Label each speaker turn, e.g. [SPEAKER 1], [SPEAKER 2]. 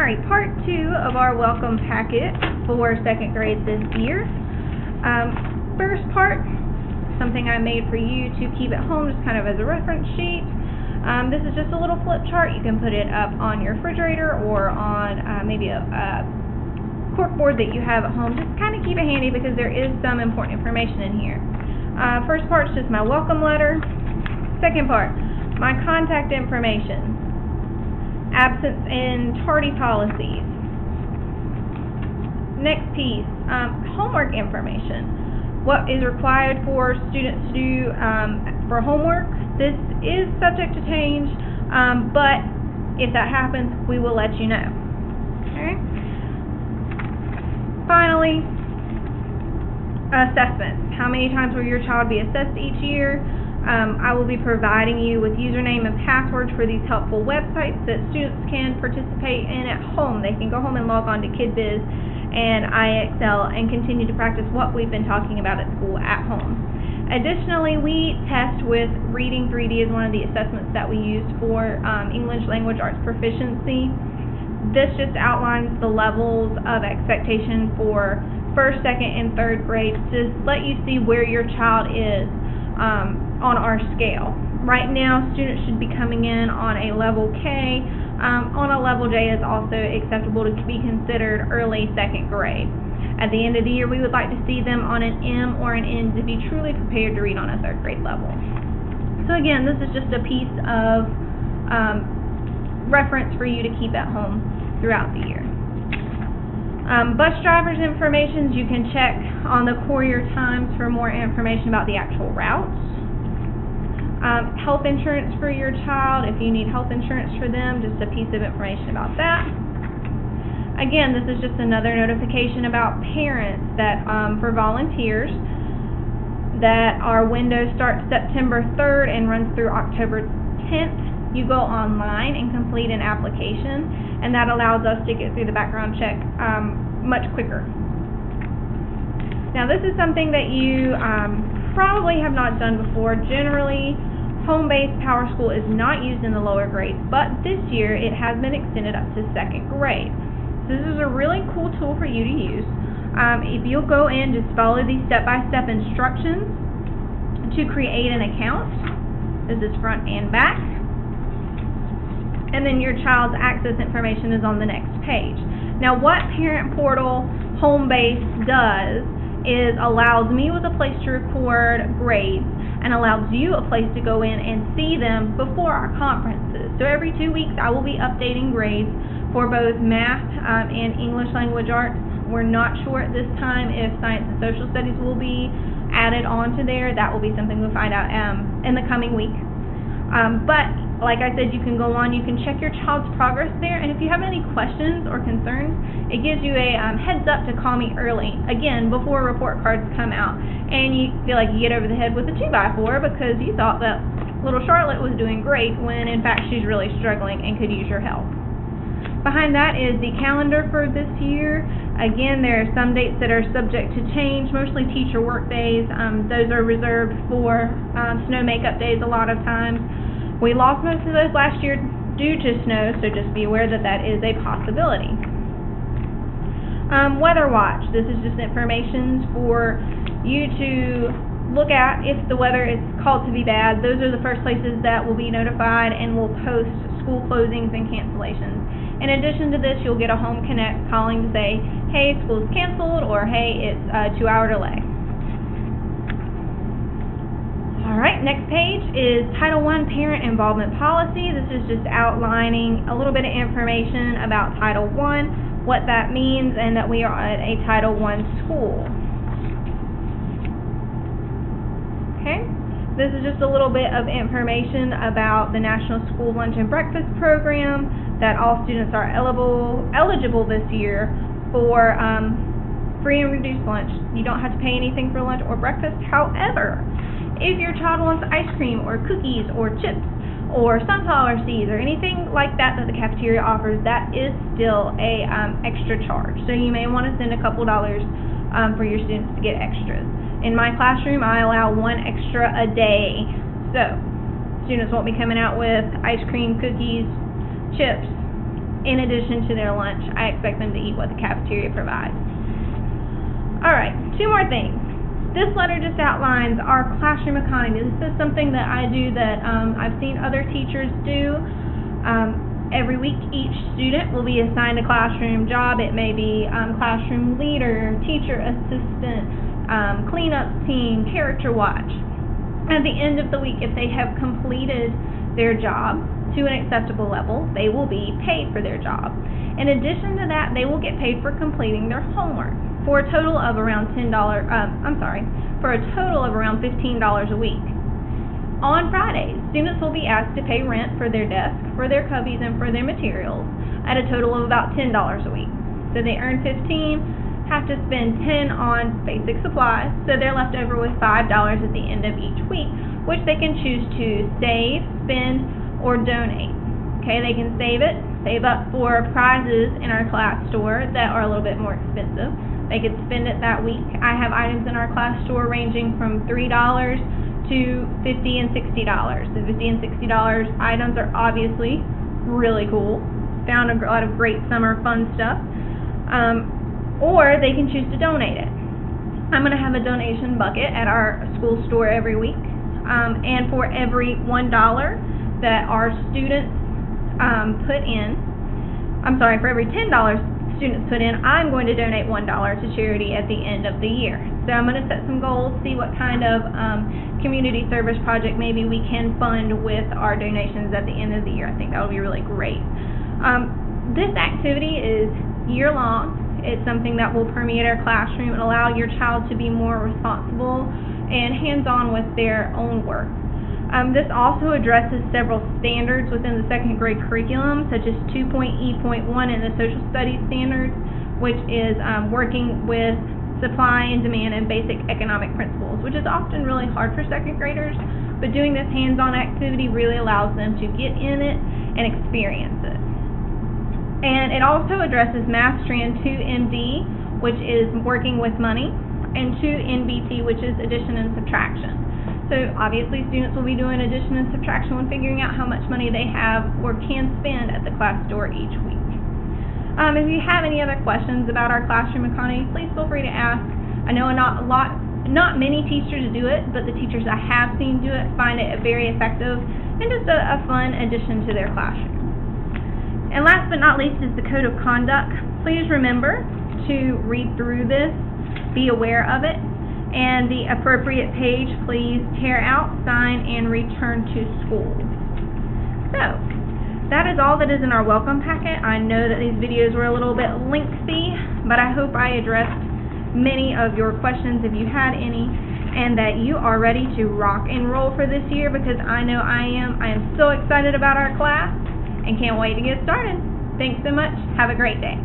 [SPEAKER 1] Alright, part 2 of our welcome packet for second grade this year. First part, something I made for you to keep at home just kind of as a reference sheet. This is just a little flip chart. You can put it up on your refrigerator or on maybe a corkboard that you have at home. Just kind of keep it handy because there is some important information in here. First part is just my welcome letter. Second part, my contact information. Absence and tardy policies. Next piece, homework information. What is required for students to do for homework. This is subject to change, but if that happens, we will let you know. Okay. Finally, assessments. How many times will your child be assessed each year? I will be providing you with username and passwords for these helpful websites that students can participate in at home. They can go home and log on to KidViz and IXL and continue to practice what we've been talking about at school at home. Additionally, we test with Reading 3D as one of the assessments that we use for English Language Arts proficiency. This just outlines the levels of expectation for first, second, and third grades to let you see where your child is on our scale. Right now, students should be coming in on a level K. On a level J is also acceptable to be considered early second grade. At the end of the year, we would like to see them on an M or an N to be truly prepared to read on a third grade level. So again, this is just a piece of reference for you to keep at home throughout the year. Bus drivers' information, you can check on the Courier Times for more information about the actual routes. Health insurance for your child, if you need health insurance for them, just a piece of information about that. Again, this is just another notification about parents that for volunteers that our window starts September 3rd and runs through October 10th. You go online and complete an application, and that allows us to get through the background check much quicker. Now, this is something that you probably have not done before. Generally, home-based PowerSchool is not used in the lower grades, but this year it has been extended up to second grade. So this is a really cool tool for you to use. If you'll go in, just follow these step-by-step instructions to create an account. This is front and back. And then your child's access information is on the next page. Now, what Parent Portal Home-Based does is allows me with a place to record grades and allows you a place to go in and see them before our conferences. So every 2 weeks I will be updating grades for both math and English Language Arts. We're not sure at this time if Science and Social Studies will be added onto there. That will be something we'll find out in the coming week. But like I said, you can go on, you can check your child's progress there, and if you have any questions or concerns, it gives you a heads up to call me early, again, before report cards come out, and you feel like you get over the head with a 2x4 because you thought that little Charlotte was doing great when in fact she's really struggling and could use your help. Behind that is the calendar for this year. Again, there are some dates that are subject to change, mostly teacher work days. Those are reserved for snow makeup days a lot of times. We lost most of those last year due to snow, so just be aware that that is a possibility. Weather Watch. This is just information for you to look at if the weather is called to be bad. Those are the first places that will be notified and will post school closings and cancellations. In addition to this, you'll get a Home Connect calling to say, hey, school's canceled, or hey, it's a 2-hour delay. Alright, next page is Title I Parent Involvement Policy. This is just outlining a little bit of information about Title I, what that means, and that we are at a Title I school. Okay, this is just a little bit of information about the National School Lunch and Breakfast Program, that all students are eligible this year for free and reduced lunch. You don't have to pay anything for lunch or breakfast. However, if your child wants ice cream or cookies or chips or sunflower seeds or anything like that that the cafeteria offers, that is still a extra charge. So you may want to send a couple dollars for your students to get extras. In my classroom, I allow 1 extra a day. So students won't be coming out with ice cream, cookies, chips, in addition to their lunch, I expect them to eat what the cafeteria provides. Alright, 2 more things. This letter just outlines our classroom economy. This is something that I do that I've seen other teachers do. Every week, each student will be assigned a classroom job. It may be classroom leader, teacher assistant, cleanup team, character watch. At the end of the week, if they have completed their job to an acceptable level, they will be paid for their job. In addition to that, they will get paid for completing their homework for a total of around $15 a week. On Fridays, students will be asked to pay rent for their desk, for their cubbies, and for their materials at a total of about $10 a week. So they earn $15, have to spend $10 on basic supplies, so they're left over with $5 at the end of each week, which they can choose to save, spend, or donate. Okay, they can save up for prizes in our class store that are a little bit more expensive. They could spend it that week. I have items in our class store ranging from $3 to $50 and $60. The $50 and $60 items are obviously really cool. Found a lot of great summer fun stuff. Or they can choose to donate it. I'm going to have a donation bucket at our school store every week. And for every $1 that our students for every $10 students put in, I'm going to donate $1 to charity at the end of the year. So I'm going to set some goals, see what kind of community service project maybe we can fund with our donations at the end of the year. I think that would be really great. This activity is year-long. It's something that will permeate our classroom and allow your child to be more responsible and hands-on with their own work. This also addresses several standards within the second grade curriculum, such as 2.E.1 in the social studies standards, which is working with supply and demand and basic economic principles, which is often really hard for second graders, but doing this hands-on activity really allows them to get in it and experience it. And it also addresses Math Strand 2MD, which is working with money, and 2NBT, which is addition and subtraction. So obviously students will be doing addition and subtraction when figuring out how much money they have or can spend at the class store each week. If you have any other questions about our classroom economy, please feel free to ask. I know not many teachers do it, but the teachers I have seen do it find it very effective and just a fun addition to their classroom. And last but not least is the Code of Conduct. Please remember to read through this, be aware of it, and the appropriate page, please tear out, sign, and return to school. So, that is all that is in our welcome packet. I know that these videos were a little bit lengthy, but I hope I addressed many of your questions if you had any, and that you are ready to rock and roll for this year, because I know I am. I am so excited about our class and can't wait to get started. Thanks so much. Have a great day.